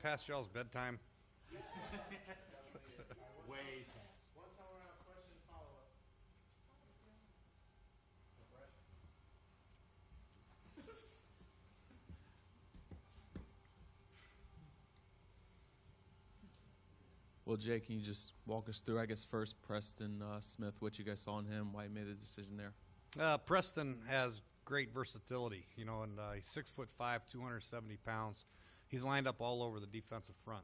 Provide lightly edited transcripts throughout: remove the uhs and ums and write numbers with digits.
past y'all's bedtime? Way. One time around, question, follow-up. Well, Jay, can you just walk us through, I guess, first Preston Smith, what you guys saw in him, why he made the decision there? Preston has great versatility, and he's 6'5", 270 pounds. He's lined up all over the defensive front.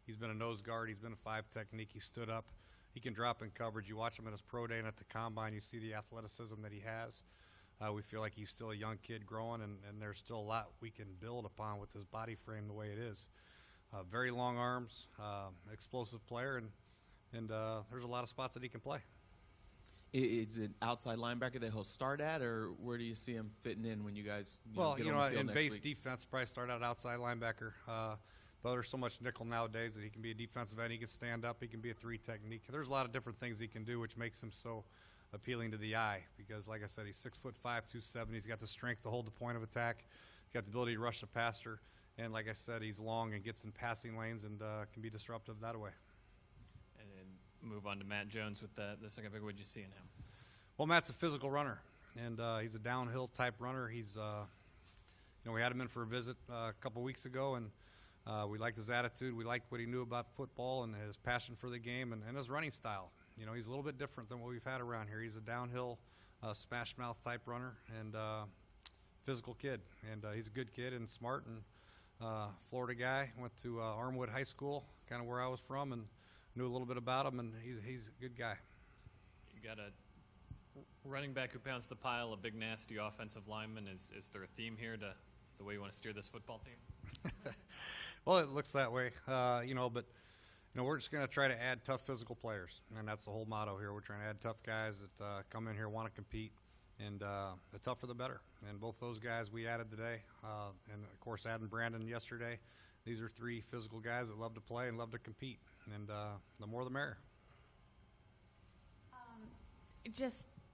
He's been a nose guard. He's been a 5 technique. He stood up. He can drop in coverage. You watch him at his pro day and at the combine, you see the athleticism that he has. We feel like he's still a young kid growing, and there's still a lot we can build upon with his body frame the way it is. Very long arms, explosive player, and there's a lot of spots that he can play. Is it outside linebacker that he'll start at, or where do you see him fitting in when you guys get on the field in next base week? defense, probably start out outside linebacker. But there's so much nickel nowadays that he can be a defensive end. He can stand up. He can be a 3 technique. There's a lot of different things he can do, which makes him so appealing to the eye. Because, like I said, he's 6'5", 270. He's got the strength to hold the point of attack. He's got the ability to rush the passer. And like I said, he's long and gets in passing lanes and can be disruptive that way. And then move on to Matt Jones with the second pick. What did you see in him? Well, Matt's a physical runner, and he's a downhill type runner. He's, we had him in for a visit a couple weeks ago, and we liked his attitude. We liked what he knew about football and his passion for the game and his running style. He's a little bit different than what we've had around here. He's a downhill, smash mouth type runner and physical kid, and he's a good kid and smart and Florida guy. Went to Armwood High School, kind of where I was from, and knew a little bit about him, and he's a good guy. You got a running back who pounds the pile, a big nasty offensive lineman. Is there a theme here to the way you want to steer this football team? Well, it looks that way, but we're just going to try to add tough physical players, and that's the whole motto here. We're trying to add tough guys that come in here, want to compete, and the tougher the better. And both those guys we added today, and of course adding Brandon yesterday. These are 3 physical guys that love to play and love to compete, and the more the merrier.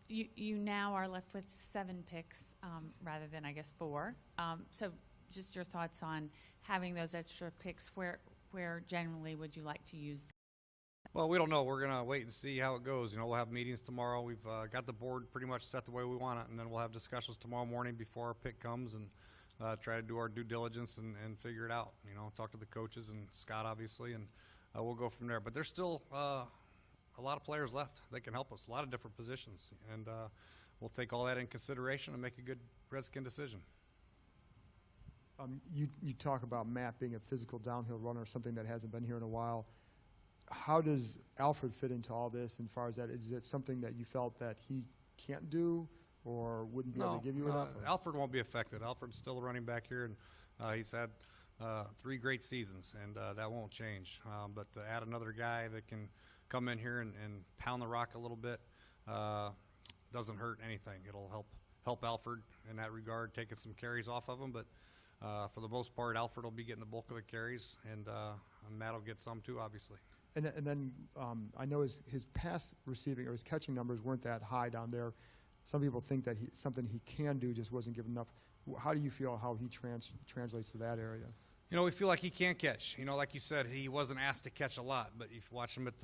You now are left with 7 picks rather than, I guess, 4. So just your thoughts on having those extra picks. Where generally would you like to use them? Well, we don't know. We're going to wait and see how it goes. We'll have meetings tomorrow. We've got the board pretty much set the way we want it, and then we'll have discussions tomorrow morning before our pick comes and try to do our due diligence and figure it out. Talk to the coaches and Scott, obviously, and we'll go from there. But there's still a lot of players left that can help us, a lot of different positions, and we'll take all that in consideration and make a good Redskin decision. You talk about Matt being a physical downhill runner, something that hasn't been here in a while. How does Alfred fit into all this? As far as that, is it something that you felt that he can't do or wouldn't be able to give you enough? Alfred won't be affected. Alfred's still a running back here, and he's had 3 great seasons, and that won't change. But to add another guy that can come in here and pound the rock a little bit doesn't hurt anything. It'll help Alfred in that regard, taking some carries off of him. But for the most part, Alfred will be getting the bulk of the carries, and Matt will get some too, obviously. And then I know his pass receiving or his catching numbers weren't that high down there. Some people think that something he can do just wasn't given enough. How do you feel how he translates to that area? We feel like he can catch. Like you said, he wasn't asked to catch a lot, but if you watch him at,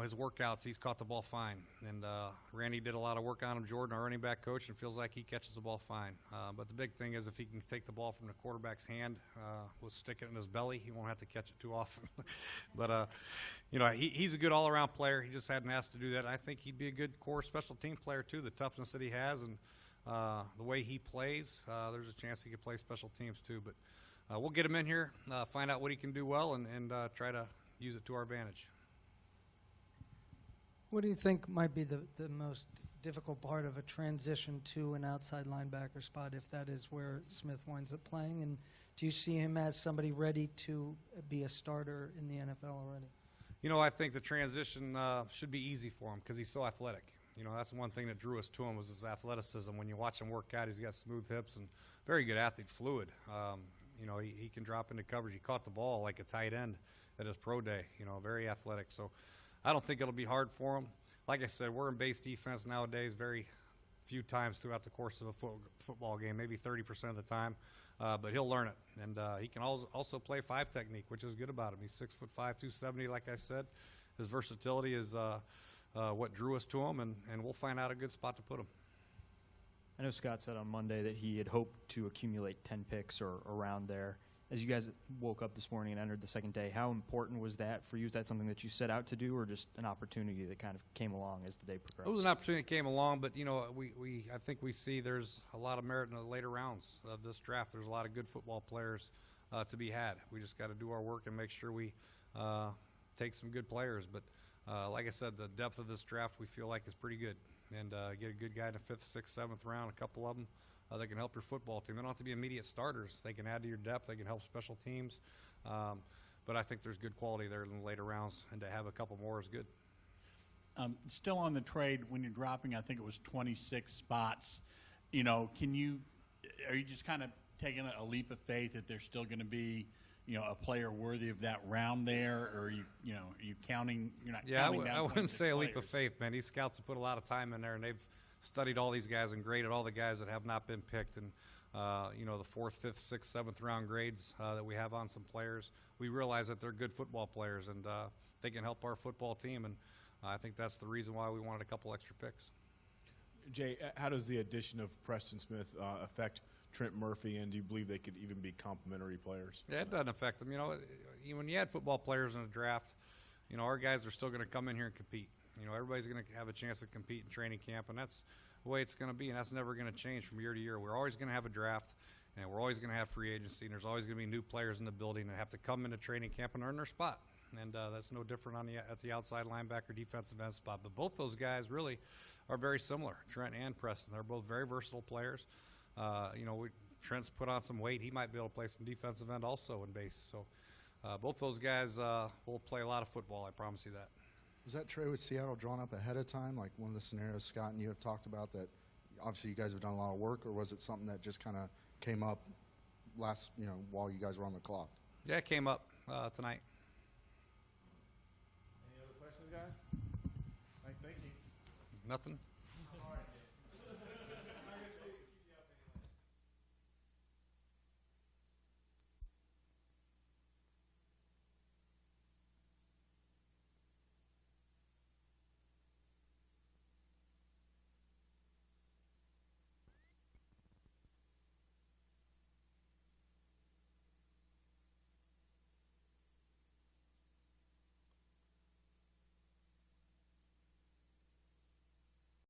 his workouts, he's caught the ball fine. And Randy did a lot of work on him, Jordan, our running back coach, and feels like he catches the ball fine. But the big thing is if he can take the ball from the quarterback's hand, we'll stick it in his belly. He won't have to catch it too often. But, he's a good all-around player. He just hadn't asked to do that. I think he'd be a good core special team player, too, the toughness that he has and the way he plays. There's a chance he could play special teams, too. But we'll get him in here, find out what he can do well, and try to use it to our advantage. What do you think might be the most difficult part of a transition to an outside linebacker spot, if that is where Smith winds up playing? And do you see him as somebody ready to be a starter in the NFL already? I think the transition should be easy for him because he's so athletic. That's one thing that drew us to him was his athleticism. When you watch him work out, he's got smooth hips and very good athlete, fluid. He can drop into coverage. He caught the ball like a tight end at his pro day, very athletic. So I don't think it'll be hard for him. Like I said, we're in base defense nowadays, very few times throughout the course of a football game, maybe 30% of the time, but he'll learn it. And he can also play 5 technique, which is good about him. He's 6'5", 270, like I said. His versatility is what drew us to him, and we'll find out a good spot to put him. I know Scott said on Monday that he had hoped to accumulate 10 picks or around there. As you guys woke up this morning and entered the second day, how important was that for you? Is that something that you set out to do, or just an opportunity that kind of came along as the day progressed? It was an opportunity that came along, but I think we see there's a lot of merit in the later rounds of this draft. There's a lot of good football players to be had. We just got to do our work and make sure we take some good players. But like I said, the depth of this draft we feel like is pretty good, and get a good guy in the 5th, 6th, 7th round. A couple of them that can help your football team. They don't have to be immediate starters. They can add to your depth. They can help special teams. But I think there's good quality there in the later rounds, and to have a couple more is good. Still on the trade, when you're dropping, I think it was 26 spots. Are you just kind of taking a leap of faith that there's still going to be, a player worthy of that round there, or are you counting? You're not. Yeah, counting down I wouldn't say a leap of players. faith, man. These scouts have put a lot of time in there, and they've studied all these guys and graded all the guys that have not been picked, and the 4th, 5th, 6th, 7th round grades that we have on some players. We realize that they're good football players, and they can help our football team, and I think that's the reason why we wanted a couple extra picks. Jay, how does the addition of Preston Smith affect Trent Murphy, and do you believe they could even be complementary players? Yeah, it doesn't affect them. When you add football players in a draft, our guys are still going to come in here and compete. Everybody's going to have a chance to compete in training camp, and that's the way it's going to be, and that's never going to change from year to year. We're always going to have a draft, and we're always going to have free agency, and there's always going to be new players in the building that have to come into training camp and earn their spot. And that's no different at the outside linebacker, defensive end spot. But both those guys really are very similar, Trent and Preston. They're both very versatile players. Trent's put on some weight. He might be able to play some defensive end also in base. So both those guys will play a lot of football, I promise you that. Was that trade with Seattle drawn up ahead of time, like one of the scenarios Scott and you have talked about, that obviously you guys have done a lot of work, or was it something that just kind of came up while you guys were on the clock? Yeah, it came up tonight. Any other questions, guys? Thank you. Nothing?